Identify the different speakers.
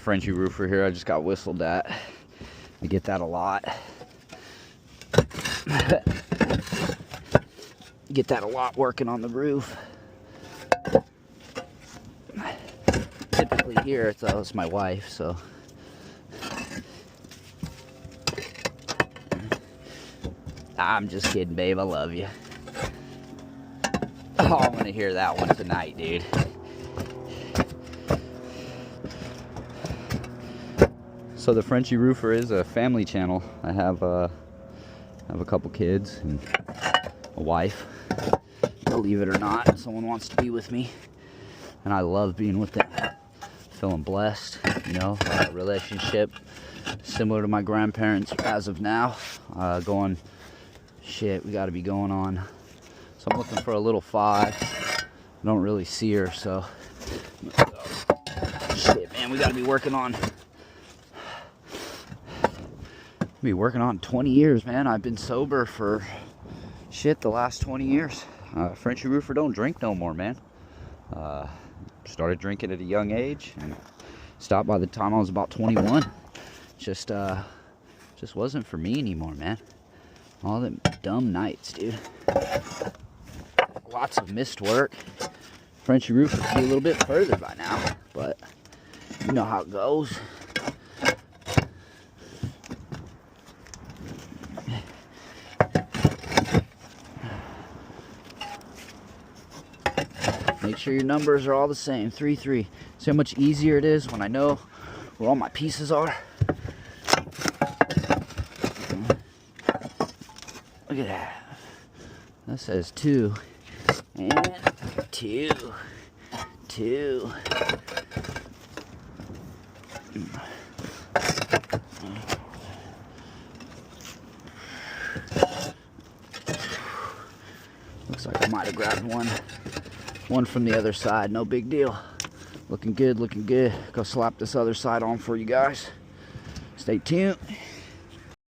Speaker 1: Frenchy roofer here. I just got whistled at. I get that a lot. Get that a lot working on the roof. Typically here, it's my wife, so. I'm just kidding, babe. I love you. Oh, I'm gonna hear that one tonight, dude. So the Frenchy Roofer is a family channel. I have a couple kids and a wife. Believe it or not, someone wants to be with me, and I love being with them. Feeling blessed, you know, relationship similar to my grandparents as of now. Going, shit, we got to be going on. So I'm looking for a little 5. I don't really see her, so shit, man, we got to be working on. Be working on 20 years, man. I've been sober for shit the last 20 years. Frenchy Roofer don't drink no more, man. Started drinking at a young age and stopped by the time I was about 21. Just wasn't for me anymore, man. All them dumb nights, dude. Lots of missed work. Frenchy Roofer could be a little bit further by now, but you know how it goes. Make sure your numbers are all the same. 3-3. See how much easier it is when I know where all my pieces are? Look at that. That says 2. And 2. 2. Looks like I might have grabbed one from the other side. No big deal. Looking good, looking good. Go slap this other side on for you guys. Stay tuned.